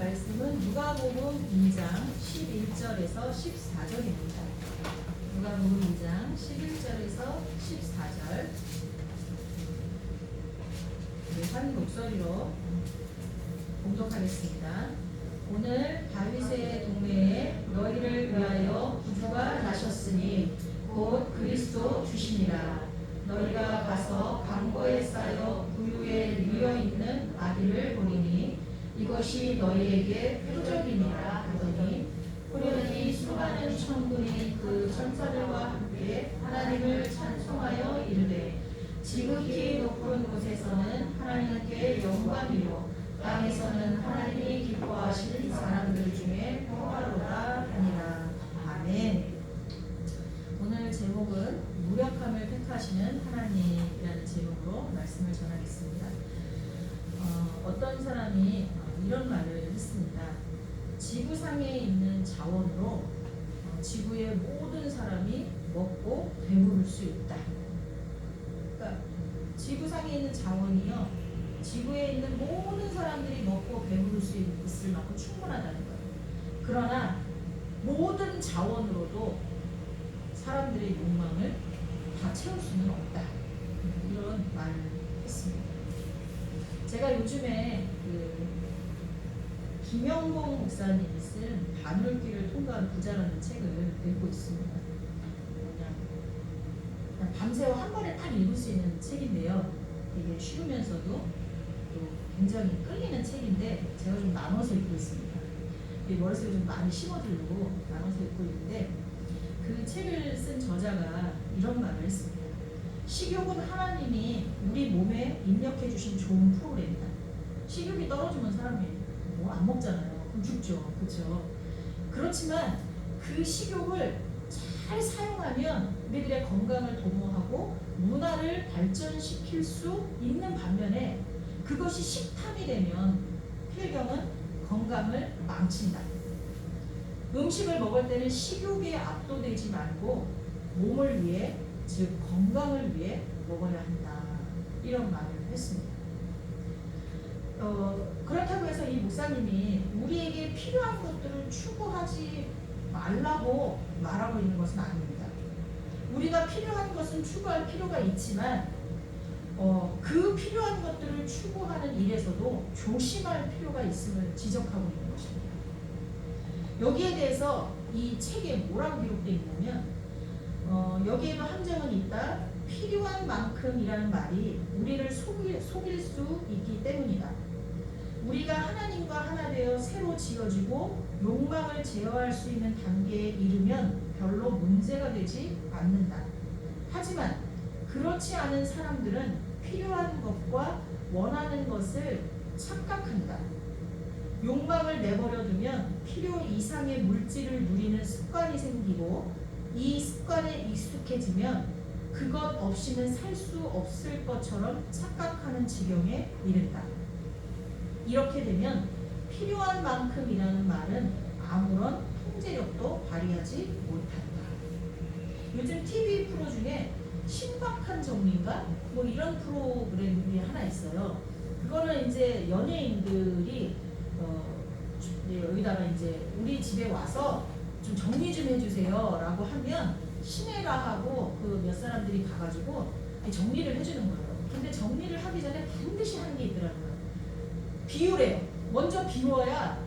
말씀은 누가복음 2장 11절에서 14절입니다. 누가복음 2장 11절에서 14절. 한 목소리로 봉독하겠습니다. 오늘 다윗의 동네에 너희를 위하여 구주가 나셨으니 곧 그리스도 주시니라. 너희가 가서 강고에 쌓여 구유에 누워 있는 아기를 보리니 이것이 너희에게 표적이니라 하더니 호련히 수많은 천군이 그 천사들과 함께 하나님을 찬송하여 이르되 지극히 높은 곳에서는 하나님께 영광이요 땅에서는 하나님이 기뻐하시는 사람들 중에 평화로다 하니라. 아멘. 오늘 제목은 무력함을 택하시는 하나님이라는 제목으로 말씀을 전하겠습니다. 어떤 사람이 이런 말을 했습니다. 지구상에 있는 자원으로 지구의 모든 사람이 먹고 배부를 수 있다. 그러니까 지구상에 있는 자원이요, 지구에 있는 모든 사람들이 먹고 배부를 수 있을 만큼 충분하다는 거예요. 그러나 모든 자원으로도 사람들의 욕망을 다 채울 수는 없다. 이런 말을 했습니다. 제가 요즘에 김영봉 목사님이 쓴 바늘길을 통과한 부자라는 책을 읽고 있습니다. 그냥 밤새워 한 번에 딱 읽을 수 있는 책인데요. 되게 쉬우면서도 또 굉장히 끌리는 책인데 제가 좀 나눠서 읽고 있습니다. 머릿속에 좀 많이 심어두려고 나눠서 읽고 있는데 그 책을 쓴 저자가 이런 말을 했습니다. 식욕은 하나님이 우리 몸에 입력해 주신 좋은 프로그램이다. 식욕이 떨어지면 사람이 뭐 안 먹잖아요. 그럼 죽죠. 그렇죠? 그렇지만 그 식욕을 잘 사용하면 우리들의 건강을 도모하고 문화를 발전시킬 수 있는 반면에 그것이 식탐이 되면 필경은 건강을 망친다. 음식을 먹을 때는 식욕에 압도되지 말고 몸을 위해, 즉 건강을 위해 먹어야 한다. 이런 말을 했습니다. 그렇다고 해서 이 목사님이 우리에게 필요한 것들을 추구하지 말라고 말하고 있는 것은 아닙니다. 우리가 필요한 것은 추구할 필요가 있지만 그 필요한 것들을 추구하는 일에서도 조심할 필요가 있음을 지적하고 있는 것입니다. 여기에 대해서 이 책에 뭐라고 기록되어 있냐면 여기에도 함정은 있다. 필요한 만큼이라는 말이 우리를 속일 수 있기 때문이다. 우리가 하나님과 하나 되어 새로 지어지고 욕망을 제어할 수 있는 단계에 이르면 별로 문제가 되지 않는다. 하지만 그렇지 않은 사람들은 필요한 것과 원하는 것을 착각한다. 욕망을 내버려두면 필요 이상의 물질을 누리는 습관이 생기고 이 습관에 익숙해지면 그것 없이는 살 수 없을 것처럼 착각하는 지경에 이른다. 이렇게 되면 필요한 만큼이라는 말은 아무런 통제력도 발휘하지 못한다. 요즘 TV 프로 중에 신박한 정리인가? 뭐 이런 프로그램이 하나 있어요. 그거는 이제 연예인들이 여기다가 이제 우리 집에 와서 좀 정리 좀 해주세요 라고 하면 신혜라하고 그 몇 사람들이 가가지고 정리를 해주는 거예요. 근데 정리를 하기 전에 반드시 하는 게 있더라고요. 비우래요. 먼저 비워야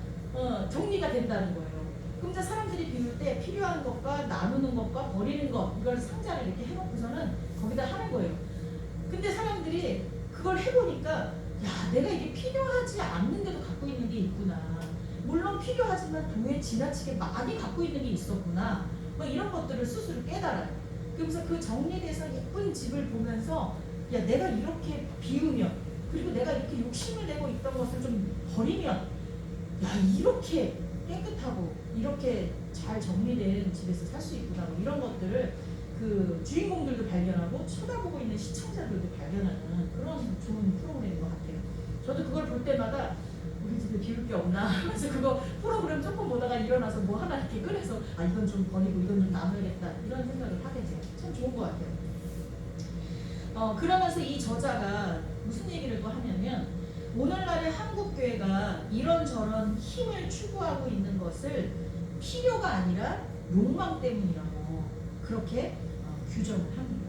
정리가 된다는 거예요. 그럼 이제 사람들이 비울 때 필요한 것과 나누는 것과 버리는 것 이걸 상자를 이렇게 해놓고서는 거기다 하는 거예요. 근데 사람들이 그걸 해보니까 야, 내가 이게 필요하지 않는데도 갖고 있는 게 있구나. 물론 필요하지만 도에 지나치게 많이 갖고 있는 게 있었구나. 뭐 이런 것들을 스스로 깨달아요. 그러면서 그 정리돼서 예쁜 집을 보면서 야, 내가 이렇게 비우면 그리고 내가 이렇게 욕심을 내고 있던 것을 좀 버리면 야, 이렇게 깨끗하고 이렇게 잘 정리된 집에서 살 수 있구나. 뭐 이런 것들을 그 주인공들도 발견하고 쳐다보고 있는 시청자들도 발견하는 그런 좋은 프로그램인 것 같아요. 저도 그걸 볼 때마다 우리 집에 비울 게 없나 그래서 그거 프로그램 조금 보다가 일어나서 뭐 하나 이렇게 꺼내서 아, 이건 좀 버리고 이건 좀 나눠야겠다 이런 생각을 하게 돼요. 참 좋은 것 같아요. 그러면서 이 저자가 무슨 얘기를 또 하냐면 오늘날의 한국교회가 이런저런 힘을 추구하고 있는 것을 필요가 아니라 욕망 때문이라고 그렇게 규정을 합니다.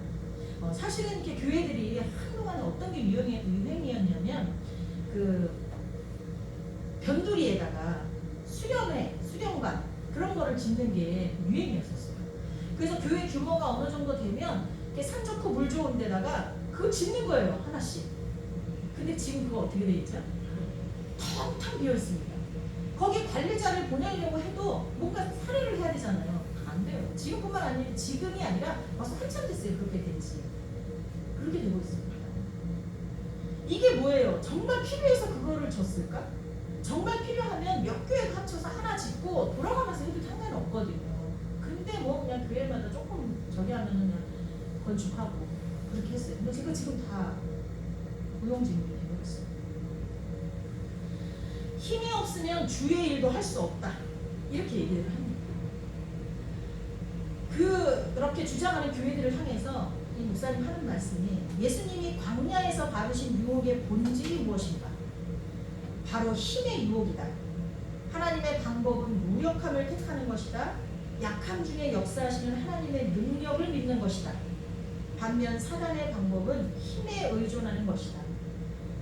사실은 이렇게 교회들이 한동안 어떤 게 유행이었냐면 그 변두리에다가 수련관 그런 거를 짓는 게 유행이었었어요. 그래서 교회 규모가 어느 정도 되면 이렇게 산 좋고 물 좋은 데다가 그거 짓는 거예요, 하나씩. 근데 지금 그거 어떻게 돼 있죠? 텅텅 비어 있습니다. 거기 관리자를 보내려고 해도 뭔가 사례를 해야 되잖아요. 안 돼요. 지금뿐만 아니라 지금이 아니라 벌써 한참 됐어요. 그렇게 된지. 그렇게 되고 있습니다. 이게 뭐예요? 정말 필요해서 그거를 줬을까? 정말 필요하면 몇 교회 합쳐서 하나 짓고 돌아가면서 해도 상관이 없거든요. 근데 뭐 그냥 교회마다 조금 저기 하면은 그냥 건축하고 그렇게 했어요. 근데 지금 다 무용지물이 되어있어요. 힘이 없으면 주의 일도 할 수 없다. 이렇게 얘기를 합니다. 그렇게 주장하는 교회들을 향해서 이 목사님 하는 말씀이 예수님이 광야에서 받으신 유혹의 본질이 무엇인가? 바로 힘의 유혹이다. 하나님의 방법은 무력함을 택하는 것이다. 약함 중에 역사하시는 하나님의 능력을 믿는 것이다. 반면 사단의 방법은 힘에 의존하는 것이다.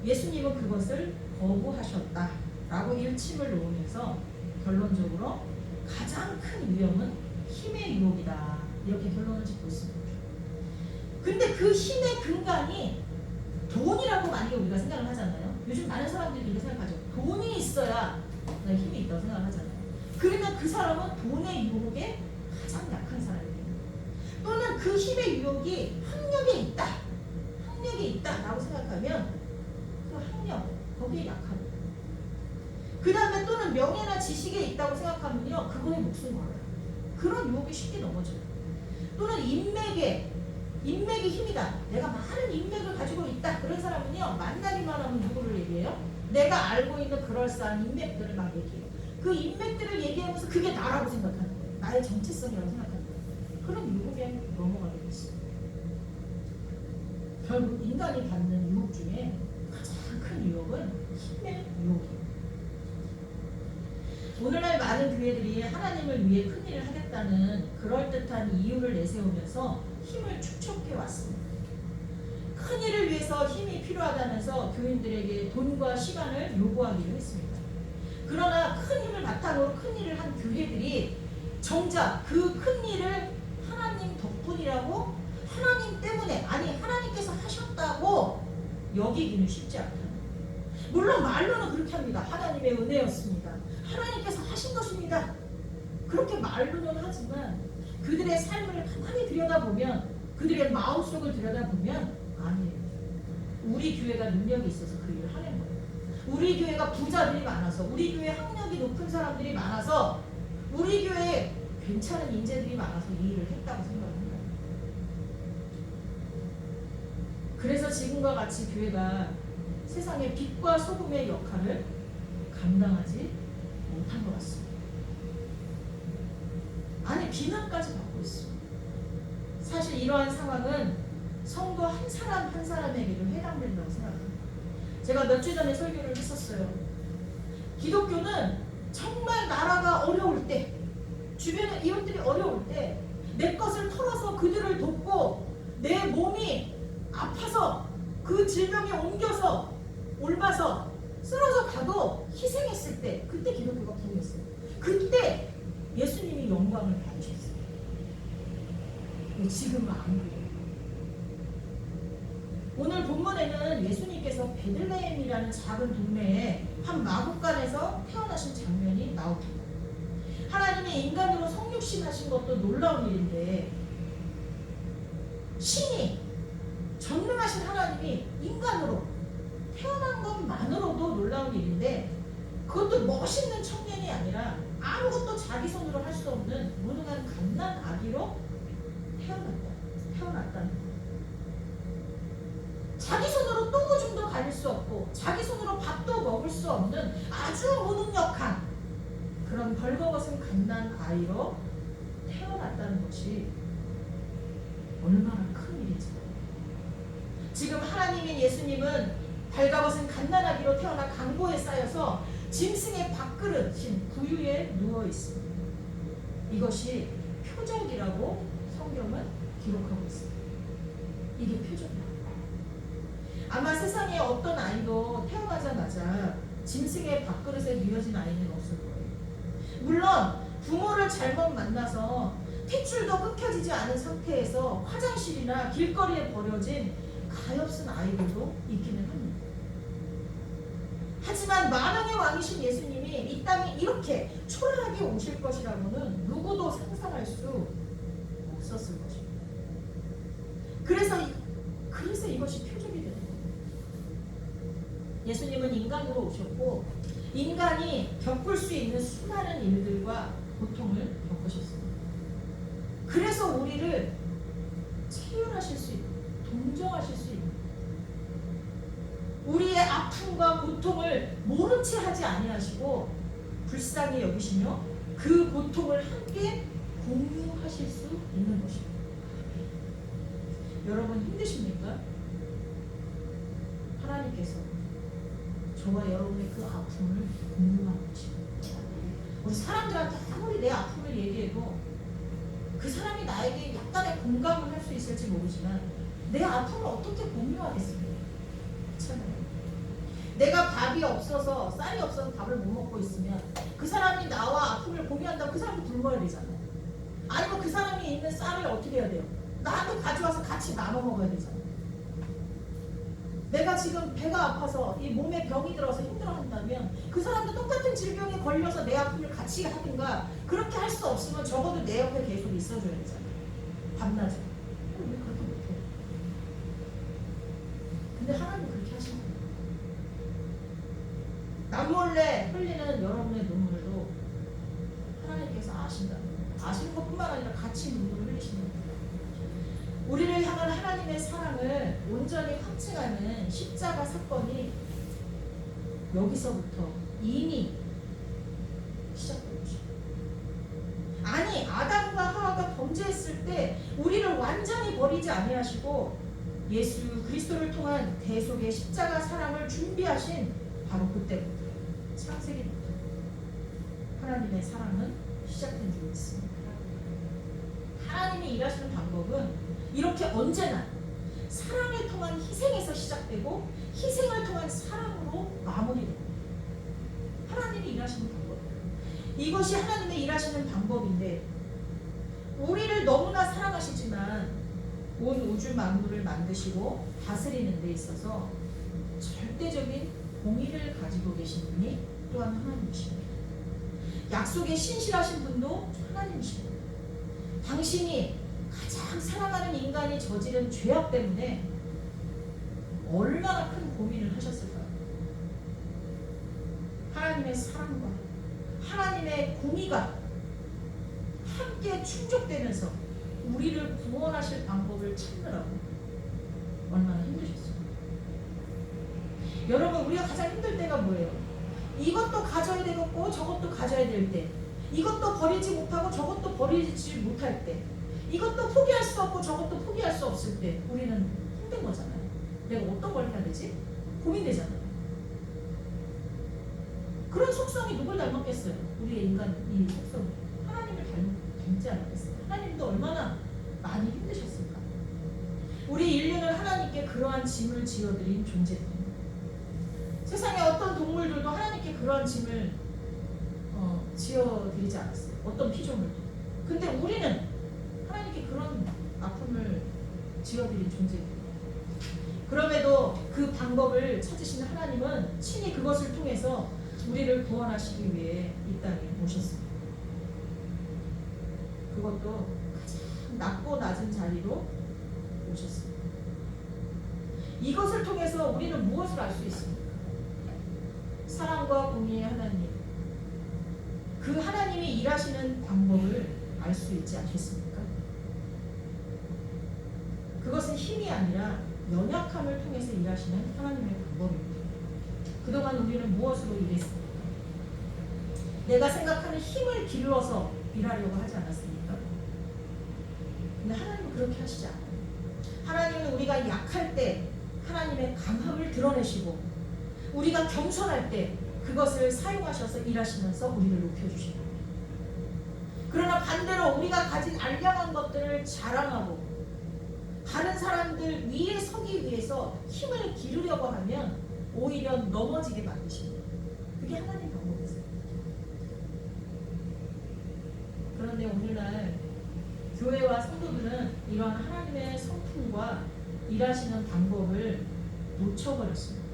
예수님은 그것을 거부하셨다. 라고 일침을 놓으면서 결론적으로 가장 큰 위험은 힘의 유혹이다. 이렇게 결론을 짓고 있습니다. 근데 그 힘의 근간이 돈이라고 만약에 우리가 생각을 하잖아요. 요즘 많은 사람들이 이렇게 생각하죠. 돈이 있어야 내가 힘이 있다고 생각을 하잖아요. 그러면 그 사람은 돈의 유혹에 가장 약한 사람이에요. 또는 그 힘의 유혹이 학력에 있다. 학력에 있다라고 생각하면 그 학력, 거기에 약합니다. 그 다음에 또는 명예나 지식에 있다고 생각하면요. 그거에 목숨 걸어요. 그런 유혹이 쉽게 넘어져요. 또는 인맥이 힘이다. 내가 많은 인맥을 가지고 있다. 그런 사람은요. 만나기만 하면 누구를 얘기해요? 내가 알고 있는 그럴싸한 인맥들을 막 얘기해요. 그 인맥들을 얘기하면서 그게 나라고 생각하는 거예요. 나의 정체성이라고 생각하는 거예요. 그런 유혹에 넘어가게 됐어요. 결국 인간이 받는 유혹 중에 가장 큰 유혹은 힘의 유혹이에요. 오늘날 많은 교회들이 하나님을 위해 큰일을 하겠다는 그럴듯한 이유를 내세우면서 힘을 축적해 왔습니다. 큰일을 위해서 힘이 필요하다면서 교인들에게 돈과 시간을 요구하기로 했습니다. 그러나 큰 힘을 바탕으로 큰일을 한 교회들이 정작 그 큰일을 하나님 덕분이라고 하나님 때문에 아니 하나님께서 하셨다고 여기기는 쉽지 않다. 물론 말로는 그렇게 합니다. 하나님의 은혜였습니다. 하나님께서 하신 것입니다. 그렇게 말로는 하지만 그들의 삶을 가만히 들여다보면 그들의 마음속을 들여다보면 아니에요. 우리 교회가 능력이 있어서 그 일을 하는 거예요. 우리 교회가 부자들이 많아서 우리 교회 학력이 높은 사람들이 많아서 우리 교회에 괜찮은 인재들이 많아서 이 일을 했다고 생각합니다. 그래서 지금과 같이 교회가 세상의 빛과 소금의 역할을 감당하지 못한 것 같습니다. 아니 비난까지 받고 있습니다. 사실 이러한 상황은 성도 한 사람 한 사람에게도 해당된다고 생각합니다. 제가 몇 주 전에 설교를 했었어요. 기독교는 정말 나라가 어려울 때 주변의 이웃들이 어려울 때 내 것을 털어서 그들을 돕고 내 몸이 아파서 그 질병이 옮겨서 옮아서 쓰러져 가도 희생했을 때 그때 기독교가 부흥했어요. 그때 예수님이 영광을 받으셨어요. 지금은 안 그래요. 오늘 본문에는 예수님께서 베들레헴이라는 작은 동네에 한 마구간에서 태어나신 장면이 나옵니다. 하나님이 인간으로 성육신하신 것도 놀라운 일인데 신이 전능하신 하나님이 인간으로 태어난 것만으로도 놀라운 일인데 그것도 멋있는 청년이 아니라 아무것도 자기 손으로 할 수 없는 무능한 갓난 아기로 태어났다는 거예요. 자기 손으로 똥오줌도 가릴 수 없고 자기 손으로 밥도 먹을 수 없는 아주 무능력한 그런 벌거벗은 갓난 아이로 태어났다는 것이 얼마나 큰 일인지. 지금 하나님인 예수님은 발가벗은 갓난아기로 태어나 강보에 쌓여서 짐승의 밥그릇인 구유에 누워 있습니다. 이것이 표적이라고 성경은 기록하고 있습니다. 이게 표적이다. 아마 세상에 어떤 아이도 태어나자마자 짐승의 밥그릇에 누워진 아이는 없을 거예요. 물론 부모를 잘못 만나서 탯줄도 끊겨지지 않은 상태에서 화장실이나 길거리에 버려진 가엾은 아이들도 있기는 합니다. 하지만 만왕의 왕이신 예수님이 이 땅에 이렇게 초라하게 오실 것이라고는 누구도 상상할 수 없었을 것입니다. 그래서 이것이 표적이 되는 거예요. 예수님은 인간으로 오셨고 인간이 겪을 수 있는 수많은 일들과 고통을 겪으셨습니다. 그래서 우리를 체휼하실 수 있는, 동정하실 수 있는, 우리의 아픔과 고통을 모른 채 하지 아니하시고 불쌍히 여기시며 그 고통을 함께 공유하실 수 있는 것입니다. 여러분 힘드십니까? 하나님께서 저와 여러분의 그 아픔을 공유하는 것입니다. 우리 사람들한테 아무리 내 아픔을 얘기해도 그 사람이 나에게 약간의 공감을 할 수 있을지 모르지만 내 아픔을 어떻게 공유하겠습니까? 그렇잖아요. 내가 밥이 없어서 쌀이 없어서 밥을 못 먹고 있으면 그 사람이 나와 아픔을 공유한다고 그 사람도 굶어야 되잖아요. 아니면 그 사람이 있는 쌀을 어떻게 해야 돼요? 나한테 가져와서 같이 나눠 먹어야 되잖아요. 내가 지금 배가 아파서 이 몸에 병이 들어서 힘들어한다면 그 사람도 똑같은 질병에 걸려서 내 아픔을 같이 하든가 그렇게 할 수 없으면 적어도 내 옆에 계속 있어줘야 되잖아요. 밤낮에. 왜 그렇게 못해요? 근데 하나님 그렇게 하시는 거예요. 남몰래 흘리는 여러분의 눈물도 하나님께서 아신다. 아시는 것뿐만 아니라 같이 눈물을 흘리시는 거예요. 우리를 향한 하나님의 사랑을 온전히 확증하는 십자가 사건이 여기서부터 이미 시작된 것이죠. 아니, 아담과 하와가 범죄했을 때 우리를 완전히 버리지 아니하시고 예수 그리스도를 통한 대속의 십자가 사랑을 준비하신 바로 그때부터, 창세기부터 하나님의 사랑은 시작된 줄 믿습니다. 하나님이 일하시는 방법은 이렇게 언제나 사랑을 통한 희생에서 시작되고 희생을 통한 사랑으로 마무리됩니다. 하나님이 일하시는 방법. 이것이 하나님의 일하시는 방법인데 우리를 너무나 사랑하시지만 온 우주 만물을 만드시고 다스리는 데 있어서 절대적인 공의를 가지고 계신 분이 또한 하나님이십니다. 약속에 신실하신 분도 하나님이십니다. 당신이 가장 사랑하는 인간이 저지른 죄악 때문에 얼마나 큰 고민을 하셨을까요? 하나님의 사랑과 하나님의 공의가 함께 충족되면서 우리를 구원하실 방법을 찾느라고 얼마나 힘드셨어요. 여러분, 우리가 가장 힘들 때가 뭐예요? 이것도 가져야 되겠고 저것도 가져야 될 때, 이것도 버리지 못하고 저것도 버리지 못할 때, 이것도 포기할 수 없고 저것도 포기할 수 없을 때 우리는 힘든 거잖아요. 내가 어떤 걸 해야 되지? 고민되잖아요. 그런 속성이 누굴 닮았겠어요? 우리의 인간 이 속성이 하나님을 닮지 않았겠어요? 하나님도 얼마나 많이 힘드셨을까? 우리 인류는 하나님께 그러한 짐을 지어드린 존재입니다. 세상에 어떤 동물들도 하나님께 그러한 짐을 지어드리지 않았어요. 어떤 피조물도. 근데 우리는 하나님께 그런 아픔을 지어드린 존재입니다. 그럼에도 그 방법을 찾으시는 하나님은 친히 그것을 통해서 우리를 구원하시기 위해 이 땅에 오셨습니다. 그것도 가장 낮고 낮은 자리로 오셨습니다. 이것을 통해서 우리는 무엇을 알 수 있습니까? 사랑과 공의의 하나님, 그 하나님이 일하시는 방법을 알 수 있지 않겠습니까? 그것은 힘이 아니라 연약함을 통해서 일하시는 하나님의 방법입니다. 그동안 우리는 무엇으로 일했습니까? 내가 생각하는 힘을 길러서 일하려고 하지 않았습니까? 근데 하나님은 그렇게 하시지 않아요. 하나님은 우리가 약할 때 하나님의 강함을 드러내시고 우리가 겸손할 때 그것을 사용하셔서 일하시면서 우리를 높여주시고, 그러나 반대로 우리가 가진 알량한 것들을 자랑하고 다른 사람들 위에 서기 위해서 힘을 기르려고 하면 오히려 넘어지게 만드십니다. 그게 하나님의 방법이세요. 그런데 오늘날 교회와 성도들은 이런 하나님의 성품과 일하시는 방법을 놓쳐버렸습니다.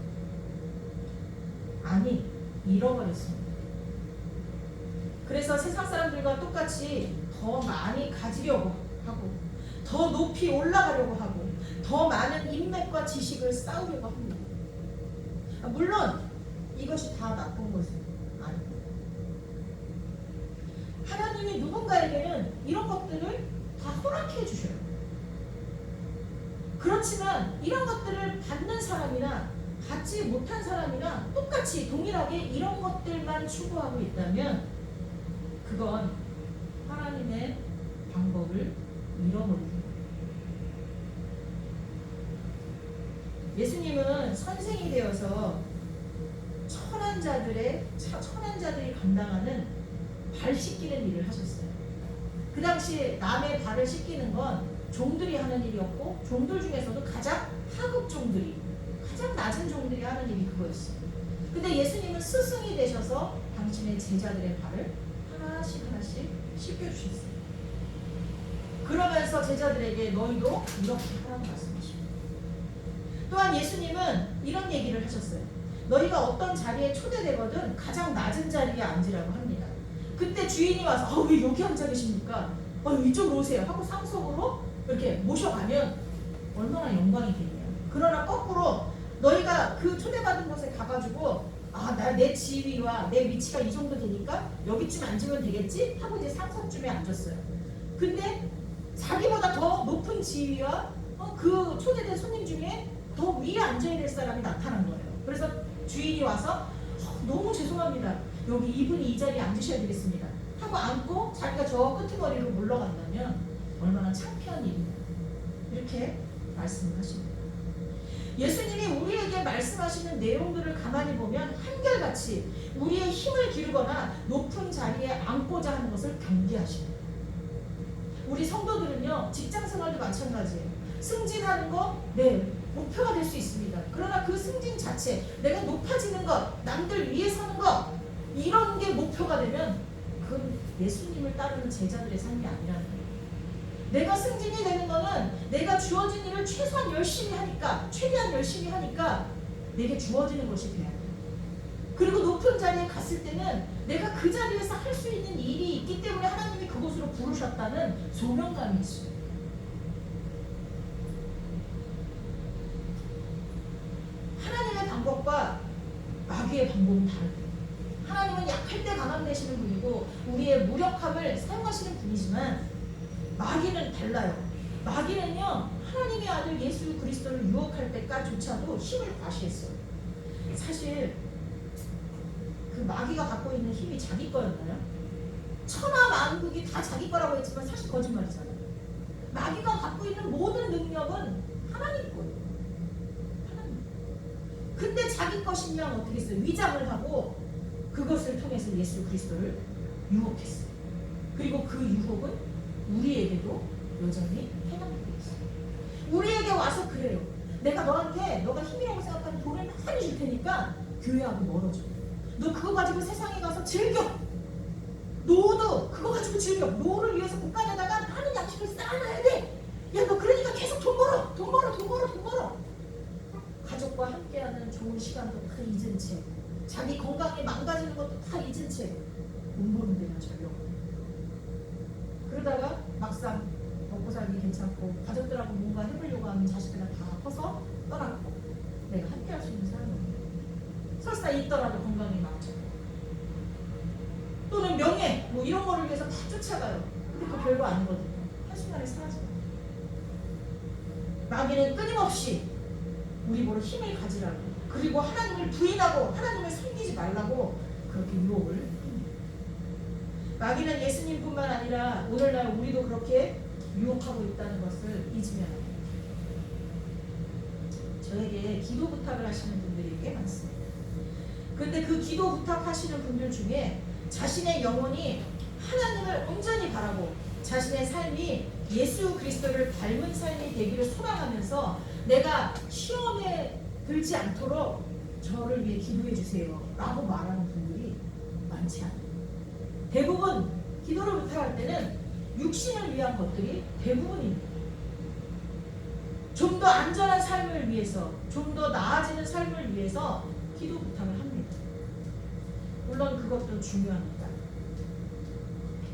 아니, 잃어버렸습니다. 그래서 세상 사람들과 똑같이 더 많이 가지려고 하고 더 높이 올라가려고 하고 더 많은 인맥과 지식을 쌓으려고 합니다. 물론 이것이 다 나쁜 것은 아닙니다. 하나님이 누군가에게는 이런 것들을 다 허락해 주셔요. 그렇지만 이런 것들을 받는 사람이나 받지 못한 사람이나 똑같이 동일하게 이런 것들만 추구하고 있다면 그건 하나님의 방법을 잃어버립니다. 예수님은 선생이 되어서 천한 자들이 감당하는 발 씻기는 일을 하셨어요. 그 당시 남의 발을 씻기는 건 종들이 하는 일이었고, 종들 중에서도 가장 하급 종들이, 가장 낮은 종들이 하는 일이 그거였어요. 근데 예수님은 스승이 되셔서 당신의 제자들의 발을 하나씩 씻겨주셨어요. 그러면서 제자들에게 너희도 이렇게 하라고 말씀하십니다. 또한 예수님은 이런 얘기를 하셨어요. 너희가 어떤 자리에 초대되거든 가장 낮은 자리에 앉으라고 합니다. 그때 주인이 와서 왜 여기 앉아 계십니까? 이쪽으로 오세요 하고 상속으로 이렇게 모셔가면 얼마나 영광이겠네요. 그러나 거꾸로 너희가 그 초대받은 곳에 가가지고 내 지위와 내 위치가 이 정도 되니까 여기쯤 앉으면 되겠지 하고 이제 상석쯤에 앉았어요. 근데 자기보다 더 높은 지위와 그 초대된 손님 중에 더 위에 앉아야 될 사람이 나타난 거예요. 그래서 주인이 와서 너무 죄송합니다. 여기 이분이 이 자리에 앉으셔야 되겠습니다 하고 앉고 자기가 저 끄트머리로 물러간다면 얼마나 창피한 일입니까? 이렇게 말씀을 하십니다. 예수님이 우리에게 말씀하시는 내용들을 가만히 보면 한결같이 우리의 힘을 기르거나 높은 자리에 앉고자 하는 것을 경계하십니다. 우리 성도들은요, 직장생활도 마찬가지예요. 승진하는 거, 목표가 될 수 있습니다. 그러나 그 승진 자체, 내가 높아지는 것, 남들 위에 서는 것, 이런 게 목표가 되면 그건 예수님을 따르는 제자들의 삶이 아니라는 거예요. 내가 승진이 되는 거는 내가 주어진 일을 최소한 열심히 하니까, 최대한 열심히 하니까 내게 주어지는 것이 돼야 돼요. 그리고 높은 자리에 갔을 때는 내가 그 자리에서 할 수 있는 일이 있기 때문에 하나님이 그곳으로 부르셨다는 소명감이 있어요. 하나님의 방법과 마귀의 방법은 다릅니다. 하나님은 약할 때 강함 되시는 분이고 우리의 무력함을 사용하시는 분이지만 마귀는 달라요. 마귀는요, 하나님의 아들 예수 그리스도를 유혹할 때까지조차도 힘을 과시했어요. 사실 그 마귀가 갖고 있는 힘이 자기 거였나요? 천하 만국이 다 자기 거라고 했지만 사실 거짓말이잖아요. 마귀가 갖고 있는 모든 능력은 하나님 거예요. 하나님. 근데 자기 것이면 어떻게 했어요? 위장을 하고 그것을 통해서 예수 그리스도를 유혹했어요. 그리고 그 유혹은 우리에게도 여전히 해당되고 있어요. 우리에게 와서 그래요. 내가 너가 힘이라고 생각하는 돈을 많이 줄 테니까 교회하고 멀어져. 너 그거 가지고 세상에 가서 즐겨. 노도 그거 가지고 즐겨. 노를 위해서 국간에다가 많은 양식을 쌓아놔야 돼. 야, 너 그러니까 계속 돈 벌어. 가족과 함께하는 좋은 시간도 다 잊은 채, 자기 건강이 망가지는 것도 다 잊은 채 돈 버는 데만 전력. 그러다가 막상 먹고 살기 괜찮고 가족들하고 뭔가 해보려고 하면 자식들은 다 커서 떠나고 내가 함께 할 수 있는 사람이 없네. 설사 있더라도 건강이 망쳐. 또는 명예 이런 거를 위해서 다 쫓아가요. 근데 그거 별거 아니거든요. 한순간에 사라져요. 마귀는 끊임없이 우리 보러 힘을 가지라고, 그리고 하나님을 부인하고 하나님을 섬기지 말라고 그렇게 유혹을 합니다. 마귀는 예수님뿐만 아니라 오늘날 우리도 그렇게 유혹하고 있다는 것을 잊으면 안 됩니다. 저에게 기도 부탁을 하시는 분들이 꽤 많습니다. 그런데 그 기도 부탁하시는 분들 중에 자신의 영혼이 하나님을 온전히 바라고 자신의 삶이 예수 그리스도를 닮은 삶이 되기를 소망하면서 내가 시험에 들지 않도록 저를 위해 기도해 주세요 라고 말하는 분들이 많지 않아요. 대부분 기도를 부탁할 때는 육신을 위한 것들이 대부분입니다. 좀 더 안전한 삶을 위해서, 좀 더 나아지는 삶을 위해서 기도 부탁을 합니다. 물론 그것도 중요합니다.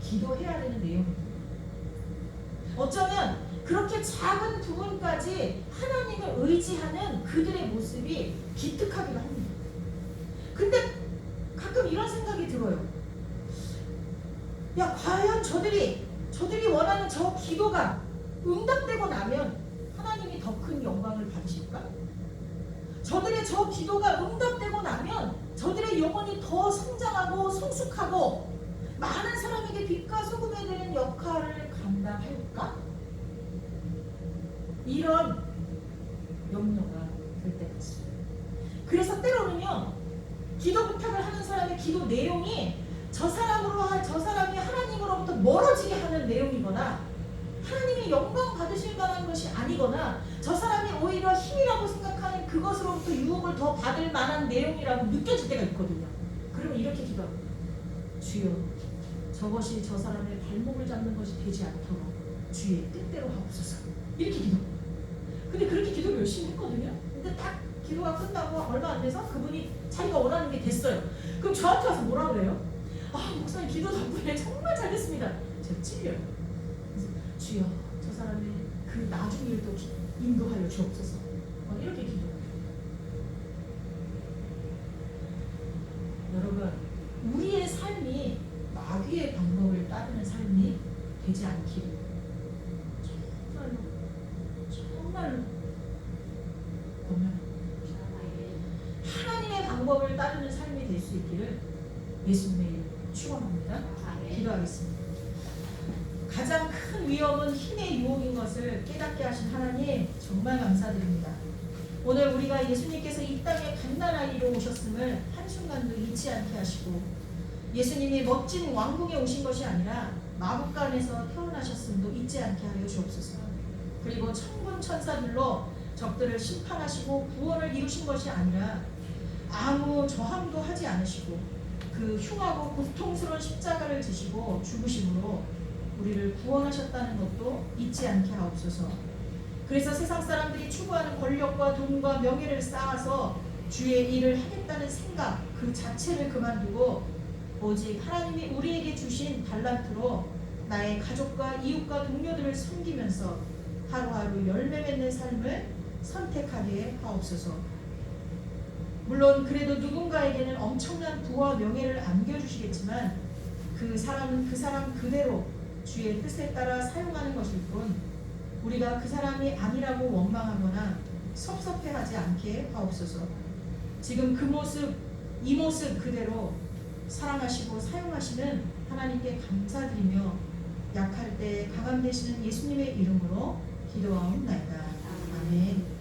기도해야 되는 내용입니다. 어쩌면 그렇게 작은 부분까지 하나님을 의지하는 그들의 모습이 기특하기도 합니다. 근데 가끔 이런 생각이 들어요. 야, 과연 저들이 원하는 저 기도가 응답되고 나면 하나님이 더 큰 영광을 받으실까? 저들의 저 기도가 응답되고 나면 저들의 영혼이 더 성장하고 성숙하고 많은 사람에게 빛과 소금이 되는 역할을 감당할까? 이런 염려가 들 때가 있어요. 그래서 때로는요, 기도 부탁을 하는 사람의 기도 내용이 저 사람이 하나님으로부터 멀어지게 하는 내용이거나 하나님의 영광 받으실 만한 것이 아니거나 저 사람이 오히려 힘이라고 생각하는 그것으로부터 유혹을 더 받을 만한 내용이라고 느껴질 때가 있거든요. 그러면 이렇게 기도합니다. 주여, 저것이 저 사람의 발목을 잡는 것이 되지 않도록 주의 뜻대로 하옵소서. 이렇게 기도합니다. 근데 그렇게 기도를 열심히 했거든요. 근데 딱 기도가 끝나고 얼마 안 돼서 그분이 자기가 원하는 게 됐어요. 그럼 저한테 와서 뭐라 그래요? 아, 목사님 기도 덕분에 정말 잘 됐습니다. 제가 찔려요. 그래서 주여, 저 사람의 그 나중 일도 인도하여 주옵소서. 이렇게 기도해요. 여러분, 우리의 삶이 마귀의 방법을 따르는 삶이 되지 않기를 정말로 권면합니다. 하나님의 방법을 따르는 삶이 될 수 있기를 예수님의 이름으로 축원합니다. 기도하겠습니다. 가장 큰 위험은 힘의 유혹인 것을 깨닫게 하신 하나님 정말 감사드립니다. 오늘 우리가 예수님께서 이 땅에 갓난아이로 오셨음을 한순간도 잊지 않게 하시고 예수님이 멋진 왕궁에 오신 것이 아니라 마국간에서 태어나셨음도 잊지 않게 하여 주옵소서. 그리고 천군 천사들로 적들을 심판하시고 구원을 이루신 것이 아니라 아무 저항도 하지 않으시고 그 흉하고 고통스러운 십자가를 지시고 죽으심으로 우리를 구원하셨다는 것도 잊지 않게 하옵소서. 그래서 세상 사람들이 추구하는 권력과 돈과 명예를 쌓아서 주의 일을 하겠다는 생각 그 자체를 그만두고 오직 하나님이 우리에게 주신 달란트로 나의 가족과 이웃과 동료들을 섬기면서 하루하루 열매 맺는 삶을 선택하게 하옵소서. 물론 그래도 누군가에게는 엄청난 부와 명예를 안겨주시겠지만 그 사람은 그 사람 그대로 주의 뜻에 따라 사용하는 것일 뿐 우리가 그 사람이 아니라고 원망하거나 섭섭해하지 않게 하옵소서. 지금 그 모습, 이 모습 그대로 사랑하시고 사용하시는 하나님께 감사드리며 약할 때 강함 되시는 예수님의 이름으로 기도하옵나이다. 아멘.